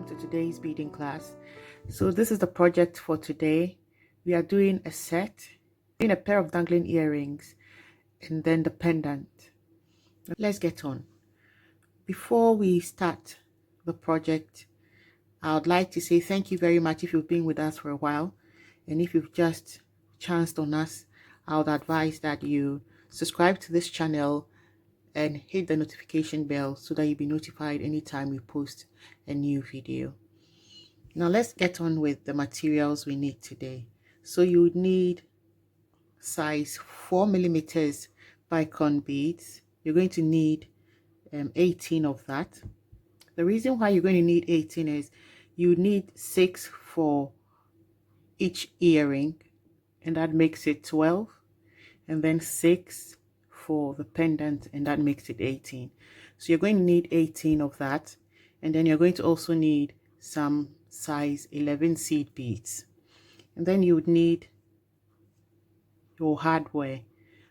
welcome to today's beading class. So this is the project for today. We are doing a set, doing a pair of dangling earrings, and then the pendant. Let's get on. Before we start the project, I would like to say thank you very much if you've been with us for a while, and if you've just chanced on us, I would advise that you subscribe to this channel and hit the notification bell so that you'll be notified anytime we post a new video. Now let's get on with the materials we need today. So you would need size 4mm bicon beads. You're going to need 18 of that. The reason why you're going to need 18 is you need 6 for each earring, and that makes it 12, and then 6 for the pendant, and that makes it 18. So you're going to need 18 of that, and then you're going to also need some size 11 seed beads, and then you would need your hardware.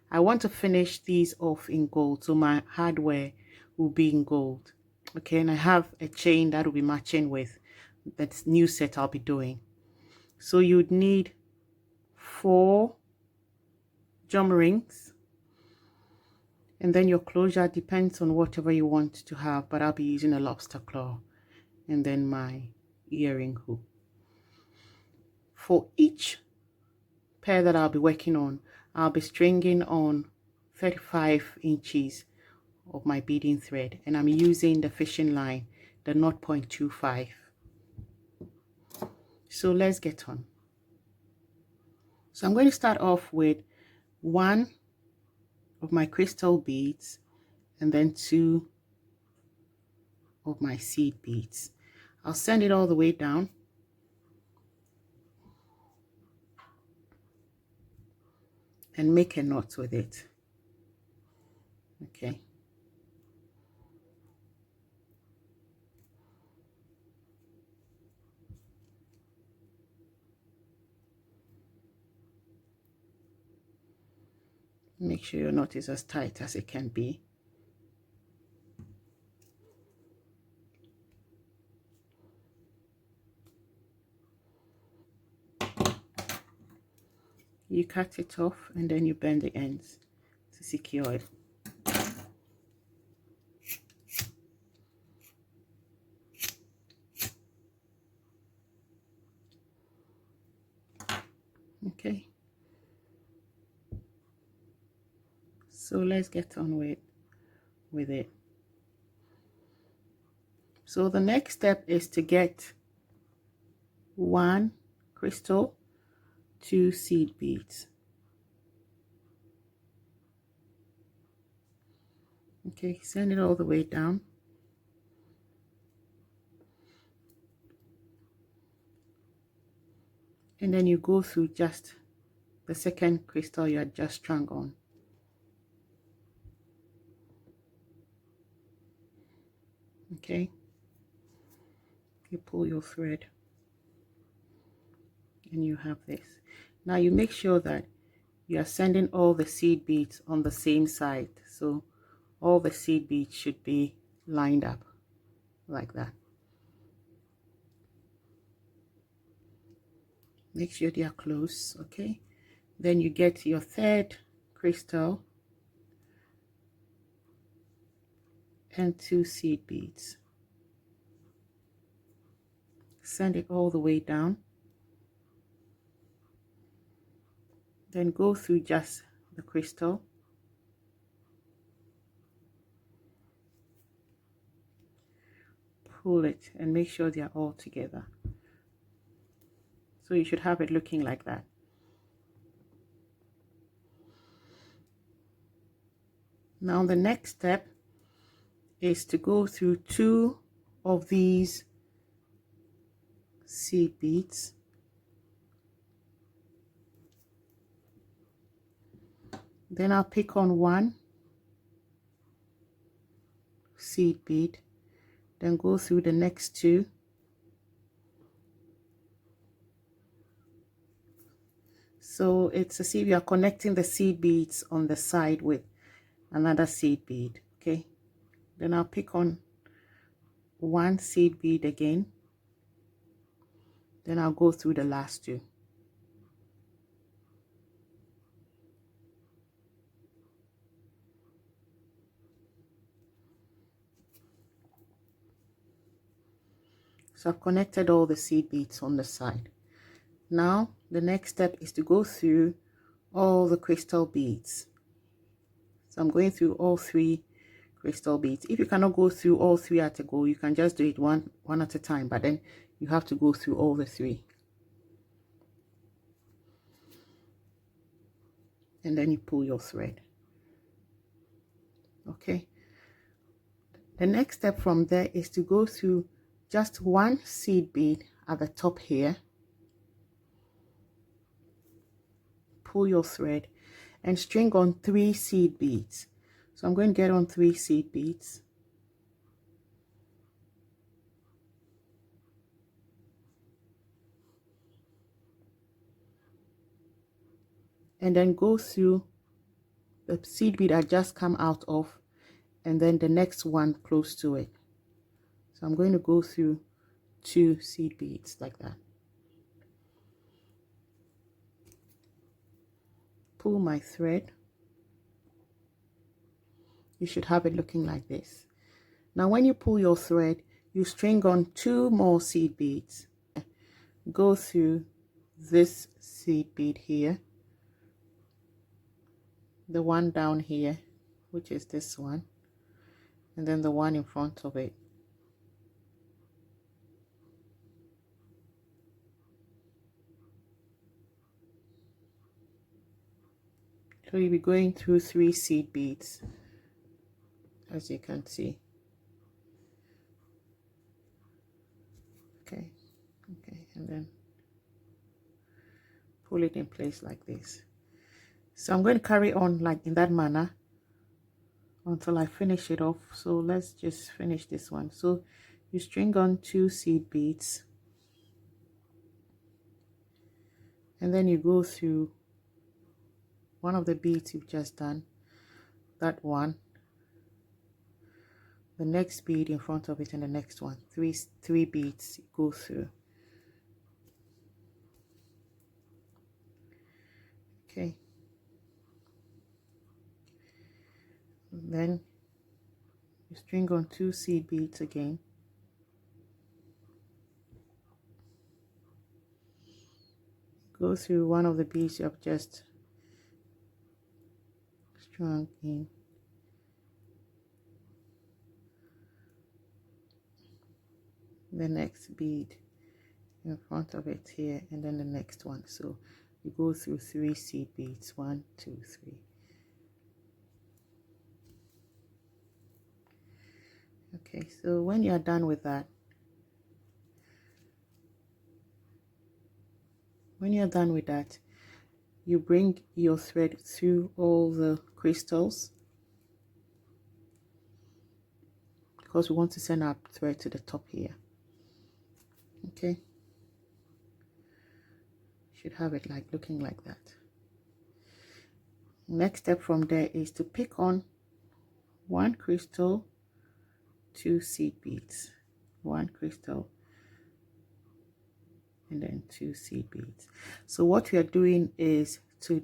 I want to finish these off in gold, so my hardware will be in gold. Okay, and I have a chain that will be matching with that new set I'll be doing. So you would need 4 jump rings, and then your closure depends on whatever you want to have, but I'll be using a lobster claw, and then my earring hook. For each pair that I'll be working on, I'll be stringing on 35 inches of my beading thread, and I'm using the fishing line, the 0.25. So let's get on. So I'm going to start off with 1 of my crystal beads and then 2 of my seed beads. I'll send it all the way down, and make a knot with it. Okay. Make sure your knot is as tight as it can be. You cut it off, and then you bend the ends to secure it. Okay. So let's get on with it. So the next step is to get 1 crystal, 2 seed beads. Okay, send it all the way down. And then you go through just the second crystal you had just strung on. Okay, you pull your thread, and you have this. Now you make sure that you are sending all the seed beads on the same side, so all the seed beads should be lined up like that. Make sure they are close. Okay, then you get your third crystal and 2 seed beads. Send it all the way down, then go through just the crystal, pull it, and make sure they are all together. So you should have it looking like that. Now the next step is to go through 2 of these seed beads, then I'll pick on 1 seed bead, then go through the next 2, so it's as if you are connecting the seed beads on the side with another seed bead. Okay, then I'll pick on 1 seed bead again, Then I'll go through the last two. So I've connected all the seed beads on the side. Now the next step is to go through all the crystal beads. So I'm going through all 3 crystal beads. If you cannot go through all 3 at a go, you can just do it one at a time, but then you have to go through all the 3. And then you pull your thread. Okay. The next step from there is to go through just 1 seed bead at the top here. Pull your thread and string on 3 seed beads. So I'm going to get on 3 seed beads. And then go through the seed bead I just come out of, and then the next one close to it. So I'm going to go through 2 seed beads like that. Pull my thread. You should have it looking like this. Now when you pull your thread, you string on 2 more seed beads. Go through this seed bead here, the one down here, which is this one, and then the one in front of it. So you'll be going through 3 seed beads, as you can see. Okay, and then pull it in place like this. So I'm going to carry on like in that manner until I finish it off. So let's just finish this one. So you string on 2 seed beads, and then you go through one of the beads you've just done, that one, the next bead in front of it, and the next one. Three beads you go through. Okay, and then you string on 2 seed beads again, go through one of the beads you have just strung in, the next bead in front of it here, and then the next one. So you go through 3 seed beads, 1, 2, 3. Okay, so when you are done with that, you bring your thread through all the crystals, because we want to send our thread to the top here. Okay, should have it like looking like that. Next step from there is to pick on 1 crystal, 2 seed beads, 1 crystal, and then 2 seed beads. So what we are doing is to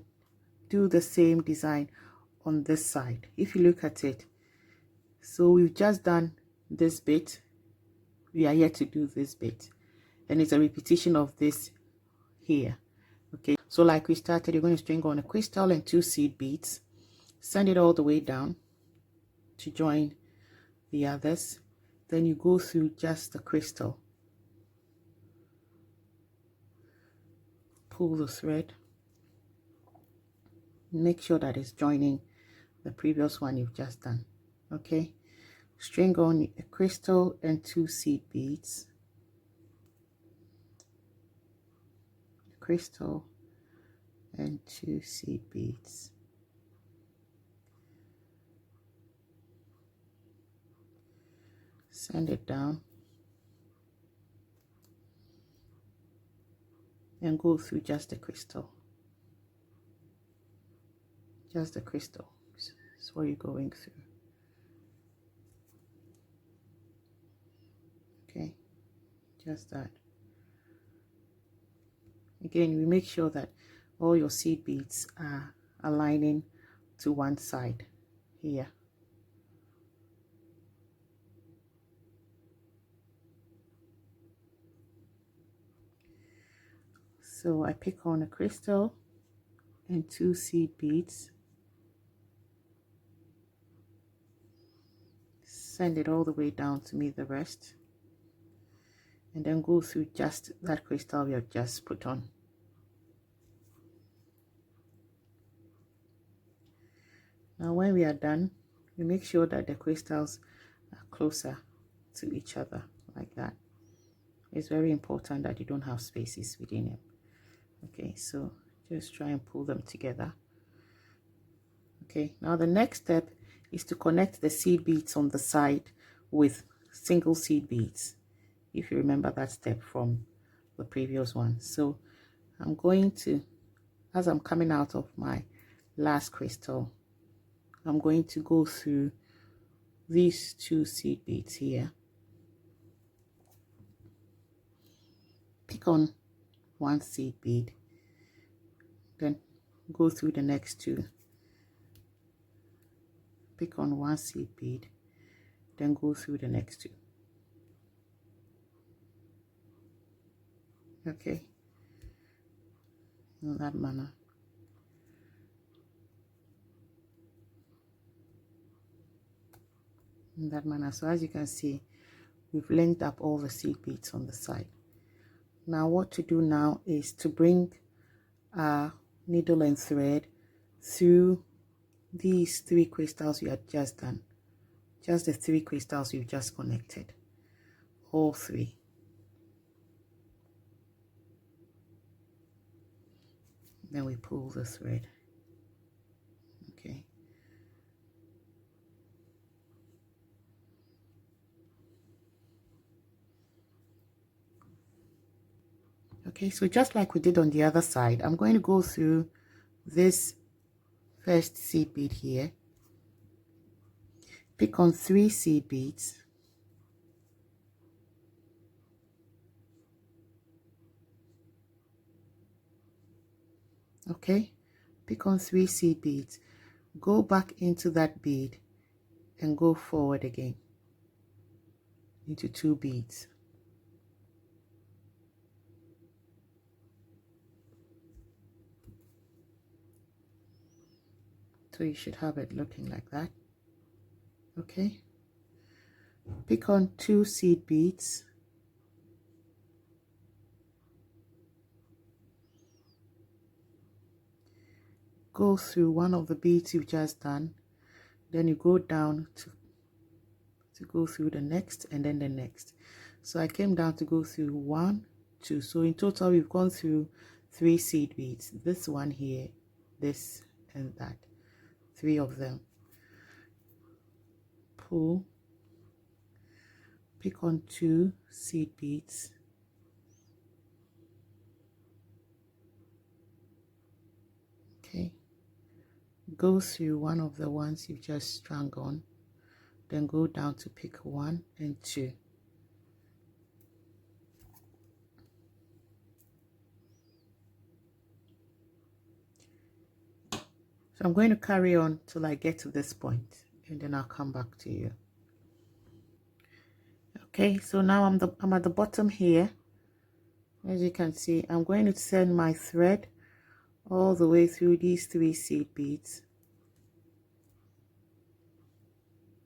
do the same design on this side. If you look at it, so we've just done this bit, we are yet to do this bit, and it's a repetition of this here. Okay, so like we started, you're going to string on a crystal and 2 seed beads, send it all the way down to join the others, then you go through just the crystal, pull the thread, make sure that it's joining the previous one you've just done. Okay, string on a crystal and 2 seed beads, crystal and 2 seed beads, send it down and go through just the crystal. Just the crystal is what you're going through. Okay, just that. Again, we make sure that all your seed beads are aligning to one side here. So I pick on a crystal and 2 seed beads, send it all the way down to meet the rest, and then go through just that crystal we have just put on. Now when we are done, we make sure that the crystals are closer to each other like that. It's very important that you don't have spaces within it. Okay, so just try and pull them together. Okay, now the next step is to connect the seed beads on the side with single seed beads, if you remember that step from the previous one. So I'm going to, as I'm coming out of my last crystal, I'm going to go through these 2 seed beads here, pick on 1 seed bead, then go through the next 2, pick on 1 seed bead, then go through the next 2. Okay, in that manner. In that manner. So as you can see, we've linked up all the seed beads on the side. Now what to do now is to bring our needle and thread through these 3 crystals we had just done. Just the 3 crystals we've just connected. All 3. Then we pull the thread. Okay. Okay, so just like we did on the other side, I'm going to go through this first seed bead here, pick on 3 seed beads, okay, pick on 3 seed beads, go back into that bead and go forward again into 2 beads. So you should have it looking like that. Okay, pick on 2 seed beads, go through one of the beads you've just done, then you go down to go through the next and then the next. So I came down to go through 1, 2. So in total we've gone through 3 seed beads. This one here, this and that, 3 of them. Pull, pick on 2 seed beads, okay, go through one of the ones you've just strung on, then go down to pick 1 and 2. So I'm going to carry on till I get to this point, and then I'll come back to you. Okay, so now I'm at the bottom here. As you can see, I'm going to send my thread all the way through these 3 seed beads,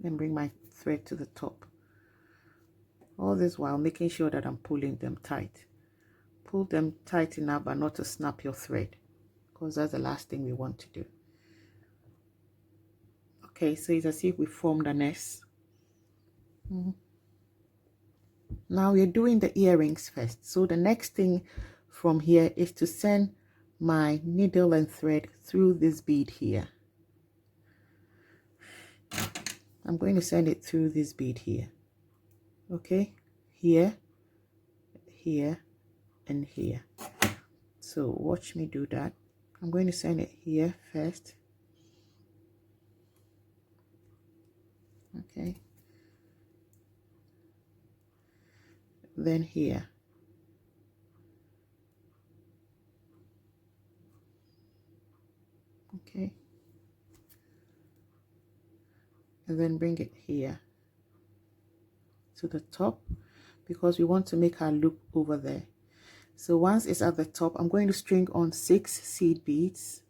then bring my thread to the top. All this while making sure that I'm pulling them tight. Pull them tight enough but not to snap your thread, because that's the last thing we want to do. Okay, so it's as if we formed an S. Now we're doing the earrings first. So the next thing from here is to send my needle and thread through this bead here. I'm going to send it through this bead here. Okay, here, here, and here. So watch me do that. I'm going to send it here first. Okay, then here, Okay, and then bring it here to the top, because we want to make our loop over there. So once it's at the top, I'm going to string on 6 seed beads.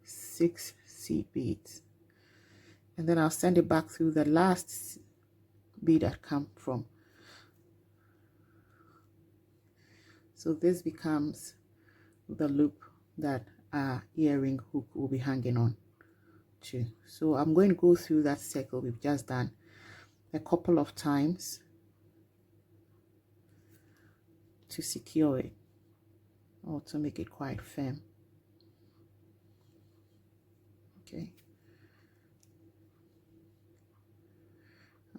Six seed beads, and then I'll send it back through the last bead that come from. So this becomes the loop that our earring hook will be hanging on to. So I'm going to go through that circle we've just done a couple of times to secure it, or to make it quite firm. Okay,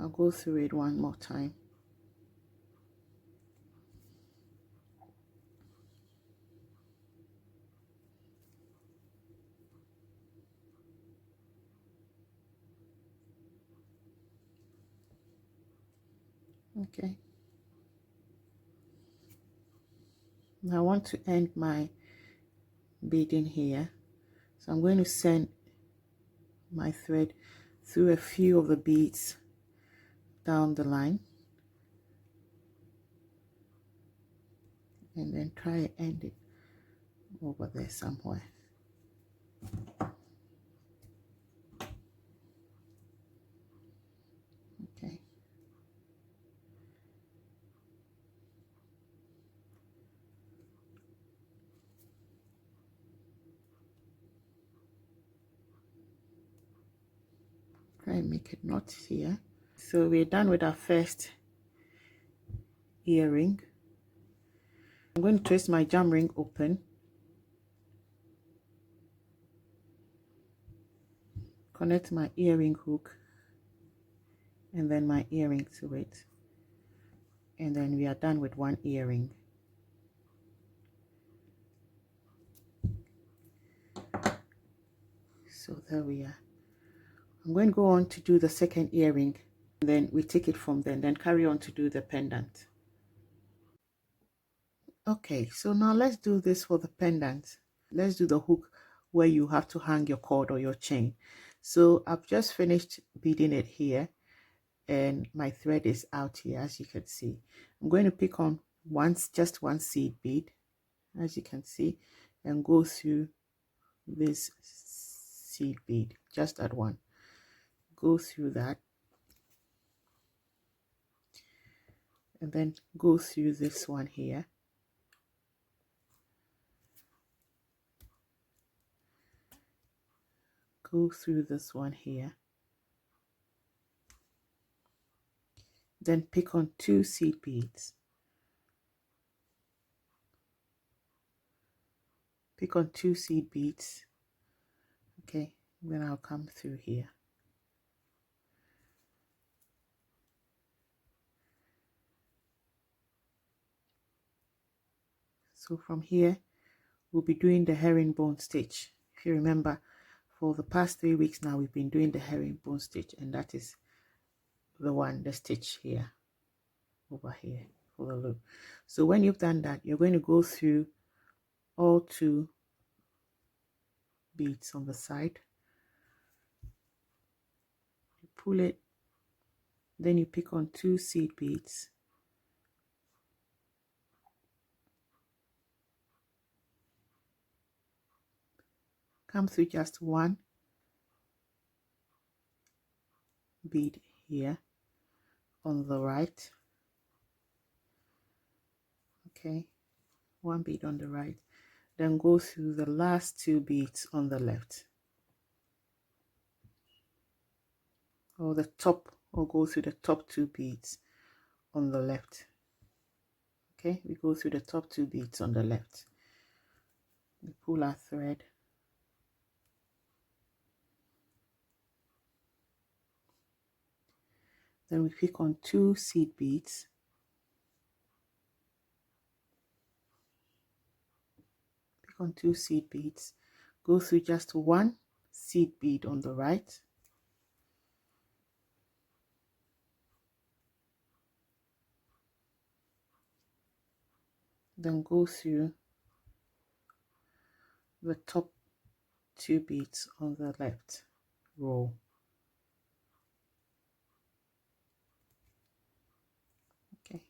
I'll go through it one more time. Okay, now I want to end my beading here, so I'm going to send my thread through a few of the beads down the line, and then try and end it over there somewhere. Okay, try and make a knot here. So we're done with our first earring. I'm going to twist my jam ring open, connect my earring hook and then my earring to it, and then we are done with one earring. So there we are. I'm going to go on to do the second earring, and then we take it from there and then carry on to do the pendant. Okay, so now let's do this for the pendant. Let's do the hook where you have to hang your cord or your chain. So I've just finished beading it here, and my thread is out here, as you can see. I'm going to pick on just one seed bead, as you can see, and go through this seed bead, just that one. Go through that, and then go through this one here. Go through this one here. Then pick on 2 seed beads. Pick on 2 seed beads. Okay, then I'll come through here. So from here, we'll be doing the herringbone stitch. If you remember, for the past 3 weeks now, we've been doing the herringbone stitch, and that is the stitch here, over here for the loop. So when you've done that, you're going to go through all 2 beads on the side. You pull it, then you pick on 2 seed beads. Come through just 1 bead here on the right. Okay, 1 bead on the right, then go through the last 2 beads on the left, or the top, or go through the top 2 beads on the left. Okay, we go through the top 2 beads on the left. We pull our thread, then we pick on 2 seed beads. Pick on 2 seed beads, go through just 1 seed bead on the right, then go through the top 2 beads on the left row. Okay,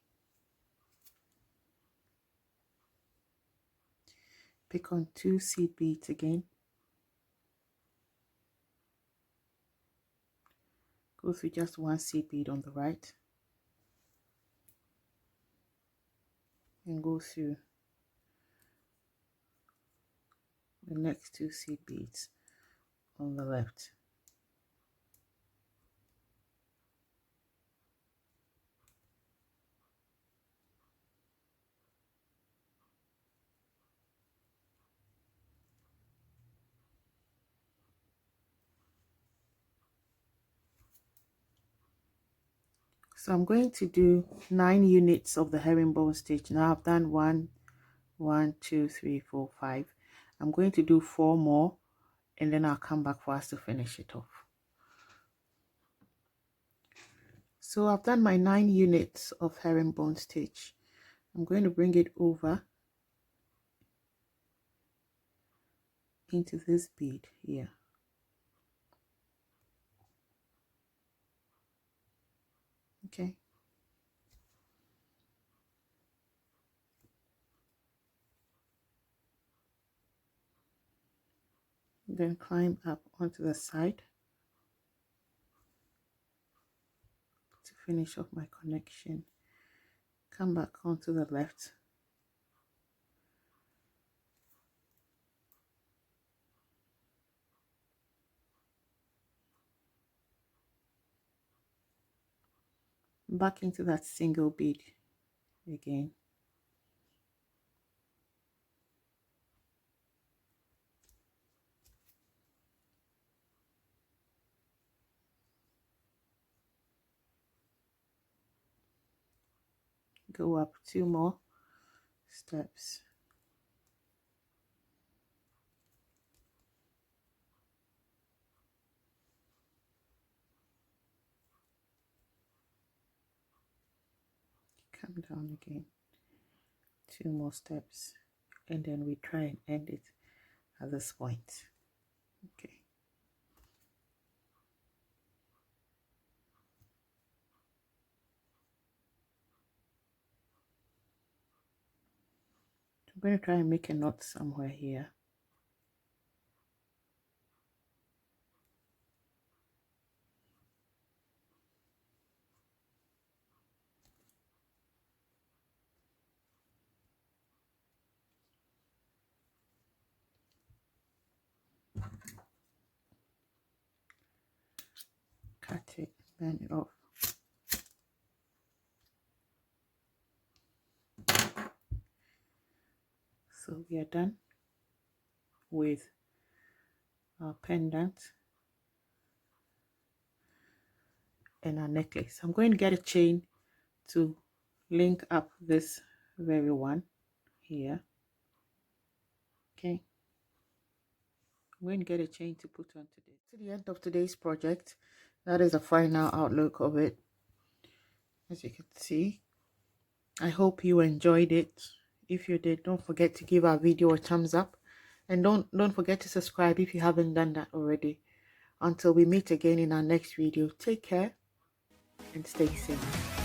pick on 2 seed beads again, go through just 1 seed bead on the right, and go through the next 2 seed beads on the left. So I'm going to do 9 units of the herringbone stitch. Now I've done 1, 2, 3, 4, 5. I'm going to do 4 more, and then I'll come back for us to finish it off. So I've done my 9 units of herringbone stitch. I'm going to bring it over into this bead here. Okay. Then climb up onto the side to finish off my connection. Come back onto the left. Back into that single bead again. Go up 2 more steps. Come down again, 2 more steps, and then we try and end it at this point. Okay. I'm going to try and make a knot somewhere here. Cut it, bend it off. So we are done with our pendant and our necklace. I'm going to get a chain to link up this very one here. Okay, I'm going to get a chain to put on today. To the end of today's project, that is a final outlook of it. As you can see, I hope you enjoyed it. If you did, don't forget to give our video a thumbs up, and don't forget to subscribe if you haven't done that already. Until we meet again in our next video, take care and stay safe.